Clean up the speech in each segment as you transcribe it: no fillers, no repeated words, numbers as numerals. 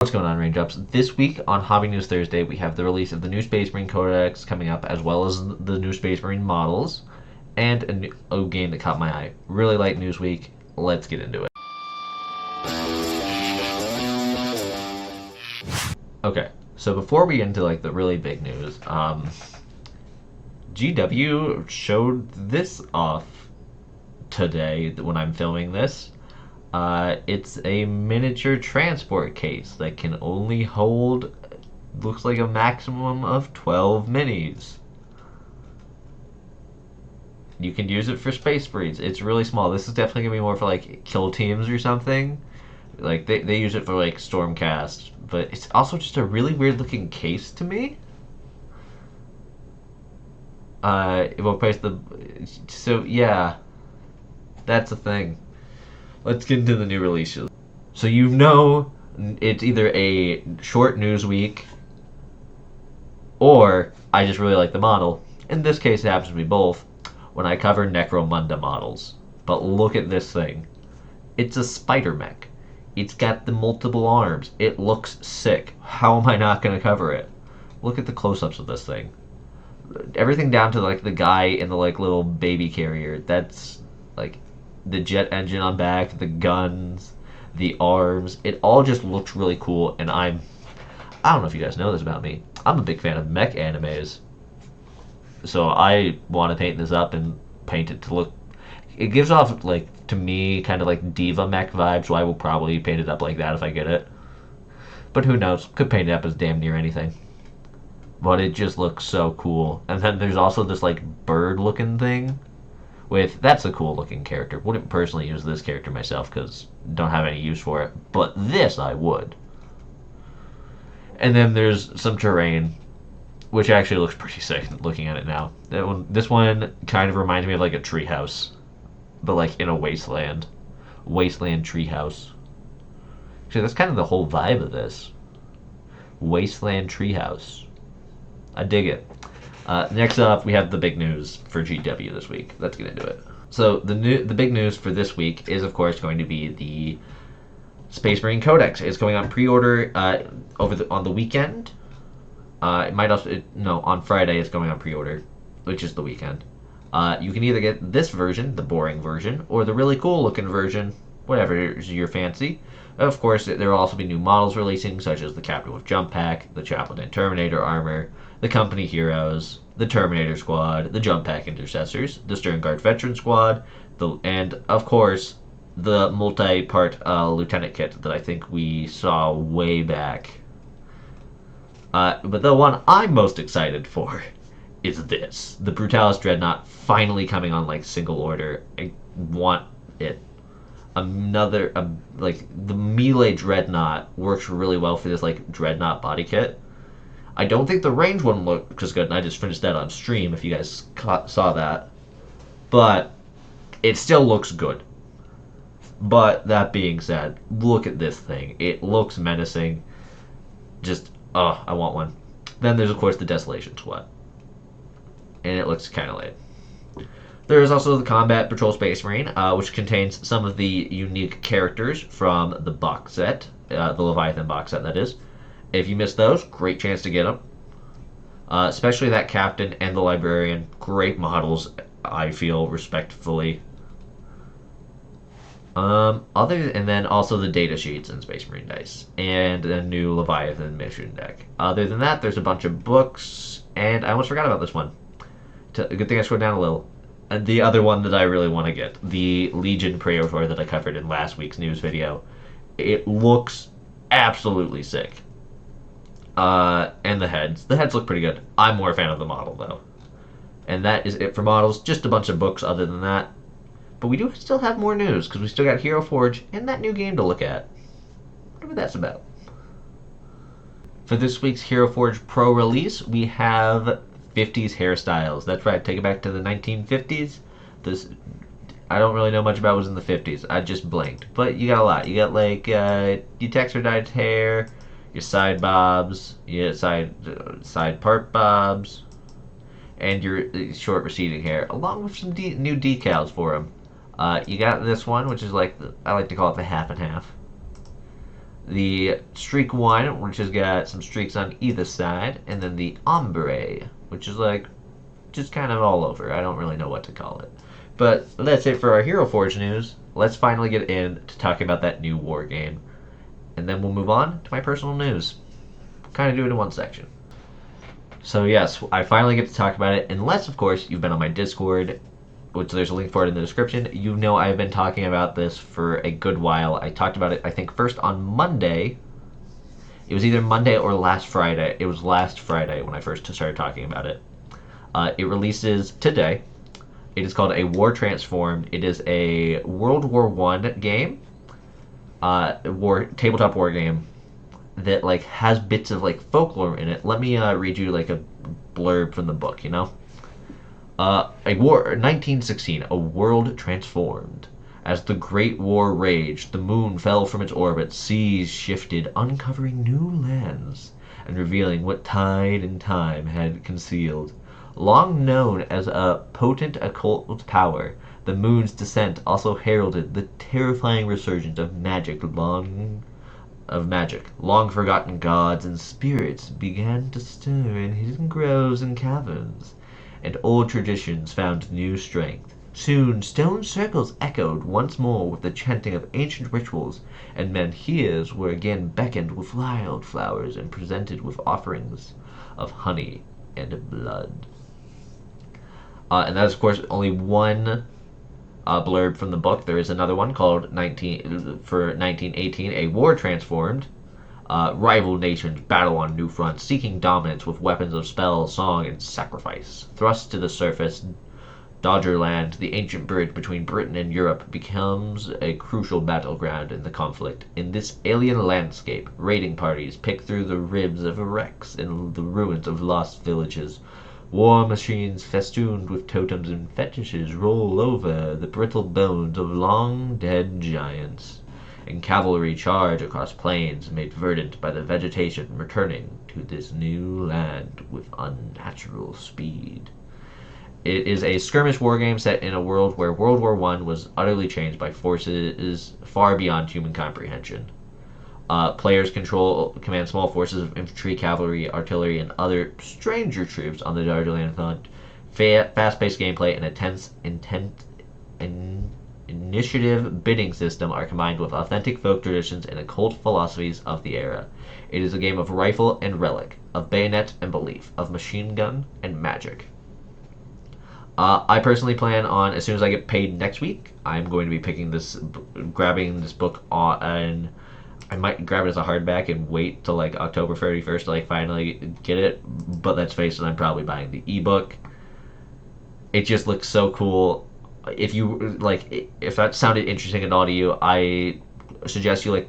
What's going on, Range Ups? This week on Hobby News Thursday, we have the release of the new Space Marine Codex coming up, as well as the new Space Marine models, and a game that caught my eye. Really light news week. Let's get into it. Okay, so before we get into the really big news, GW showed this off today when I'm filming this. It's a miniature transport case that can only hold, looks like a maximum of 12 minis. You can use it for space marines. It's really small. This is definitely going to be more for kill teams or something. They use it for Stormcast, but it's also just a really weird looking case to me. It will price the, so yeah, that's the thing. Let's get into the new releases. So it's either a short news week or I just really like the model. In this case, it happens to be both when I cover Necromunda models. But look at this thing. It's a spider mech. It's got the multiple arms. It looks sick. How am I not going to cover it? Look at the close-ups of this thing. Everything down to the guy in the little baby carrier. That's the jet engine on back, the guns, the arms. It all just looks really cool, and I don't know if you guys know this about me. I'm a big fan of mech animes. So I want to paint this up and paint it to look, it gives off to me kind of diva mech vibes, so I will probably paint it up like that if I get it. But who knows? Could paint it up as damn near anything. But it just looks so cool. And then there's also this bird looking thing. That's a cool looking character. Wouldn't personally use this character myself because don't have any use for it, but this I would. And then there's some terrain, which actually looks pretty sick looking at it now. This one kind of reminds me of a treehouse, but in a wasteland treehouse. Actually, that's kind of the whole vibe of this. Wasteland treehouse. I dig it. Next up, we have the big news for GW this week. Let's get into it. So the big news for this week is, of course, going to be the Space Marine Codex. It's going on pre-order on the weekend. It might also on Friday. It's going on pre-order, which is the weekend. You can either get this version, the boring version, or the really cool-looking version, whatever is your fancy. Of course, there will also be new models releasing, such as the Captain with Jump Pack, the Chaplain and Terminator armor, the Company Heroes, the Terminator Squad, the Jump Pack Intercessors, the Stern Guard Veteran Squad, and, of course, the multi-part Lieutenant Kit that I think we saw way back. But the one I'm most excited for is this. The Brutalis Dreadnought finally coming on single order. I want it. The melee Dreadnought works really well for this Dreadnought body kit. I don't think the range one looks as good, and I just finished that on stream if you guys saw that. But it still looks good. But that being said, look at this thing. It looks menacing. Just, I want one. Then there's, of course, the Desolation Squad. And it looks kind of lame. There is also the Combat Patrol Space Marine, which contains some of the unique characters from the box set. The Leviathan box set, that is. If you missed those, great chance to get them. Especially that Captain and the Librarian. Great models, I feel, respectfully. And then also the data sheets and Space Marine dice. And a new Leviathan mission deck. Other than that, there's a bunch of books. And I almost forgot about this one. Good thing I scrolled down a little. And the other one that I really want to get. The Legion Praetor that I covered in last week's news video. It looks absolutely sick. And the heads. The heads look pretty good. I'm more a fan of the model, though. And that is it for models. Just a bunch of books other than that. But we do still have more news, because we still got Hero Forge and that new game to look at. Wonder what that's about. For this week's Hero Forge Pro release, we have 50s hairstyles. That's right, take it back to the 1950s. I don't really know much about what was in the 50s. I just blinked. But you got a lot. You got your Textrodite hair, your side bobs, your side part bobs, and your short receding hair, along with some new decals for them. You got this one, which is I like to call it the half and half. the Streak 1, which has got some streaks on either side, and then the Ombre, which is like just kind of all over. I don't really know what to call it. But that's it for our Hero Forge news. Let's finally get into talking about that new war game. And then we'll move on to my personal news. Kind of do it in one section. So yes, I finally get to talk about it, unless of course you've been on my Discord, which there's a link for it in the description. You know I've been talking about this for a good while. I talked about it, I think, first on Monday. It was either Monday or last Friday. It was last Friday when I first started talking about it. It releases today. It is called A War Transformed. It is a World War I game, tabletop war game that like has bits of like folklore in it. Let me read you like a blurb from the book. A war, 1916, a world transformed. As the Great War raged, the moon fell from its orbit, seas shifted, uncovering new lands and revealing what tide and time had concealed. Long known as a potent occult power, the moon's descent also heralded the terrifying resurgence of magic. Long forgotten gods and spirits began to stir in hidden groves and caverns, and old traditions found new strength. Soon stone circles echoed once more with the chanting of ancient rituals, and menhirs were again beckoned with wild flowers and presented with offerings of honey and blood. And that is, of course, only one blurb from the book. There is another one called 1918, A War Transformed. Rival nations battle on new fronts, seeking dominance with weapons of spell, song, and sacrifice. Thrust to the surface, Dodgerland, the ancient bridge between Britain and Europe, becomes a crucial battleground in the conflict. In this alien landscape, raiding parties pick through the ribs of wrecks and the ruins of lost villages. War machines festooned with totems and fetishes roll over the brittle bones of long-dead giants, and cavalry charge across plains made verdant by the vegetation, returning to this new land with unnatural speed. It is a skirmish war game set in a world where World War I was utterly changed by forces far beyond human comprehension. Players command small forces of infantry, cavalry, artillery, and other stranger troops on the Dodgerland front. Fast-paced gameplay and initiative bidding system are combined with authentic folk traditions and occult philosophies of the era. It is a game of rifle and relic, of bayonet and belief, of machine gun and magic. I personally plan on, as soon as I get paid next week, I'm going to be grabbing this book on. I might grab it as a hardback and wait till like October 31st to like finally get it. But let's face it, I'm probably buying the ebook. It just looks so cool. If that sounded interesting at all to you, I suggest you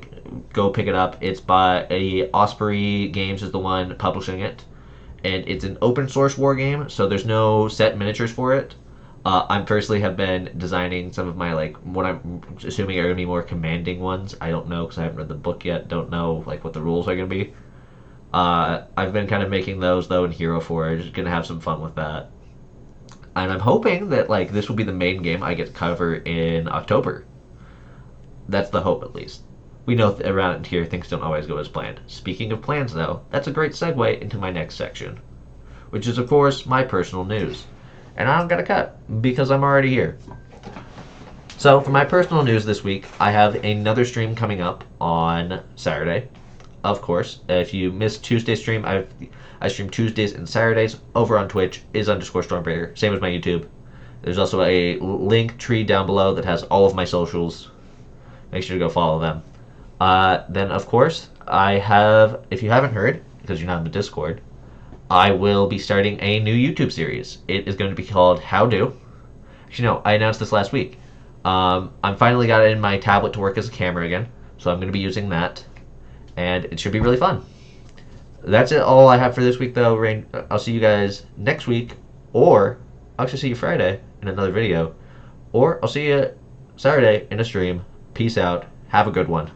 go pick it up. It's by Osprey Games is the one publishing it, and it's an open source war game, so there's no set miniatures for it. I personally have been designing some of my what I'm assuming are going to be more commanding ones. I don't know because I haven't read the book yet. Don't know what the rules are going to be. I've been kind of making those though in Hero Forge. Going to have some fun with that, and I'm hoping that this will be the main game I get to cover in October. That's the hope, at least. We know around here things don't always go as planned. Speaking of plans, though, that's a great segue into my next section, which is of course my personal news. And I'm gonna cut because I'm already here. So for my personal news this week, I have another stream coming up on Saturday. Of course, if you missed Tuesday's stream, I stream Tuesdays and Saturdays over on Twitch, _Stormbreaker, same as my YouTube. There's also a link tree down below that has all of my socials. Make sure to go follow them. Then of course, if you haven't heard, because you're not in the Discord, I will be starting a new YouTube series. It is going to be called How Do. Actually, no, I announced this last week. I'm finally got it in my tablet to work as a camera again, so I'm going to be using that, and it should be really fun. That's all I have for this week, though. I'll see you guys next week, or I'll actually see you Friday in another video, or I'll see you Saturday in a stream. Peace out. Have a good one.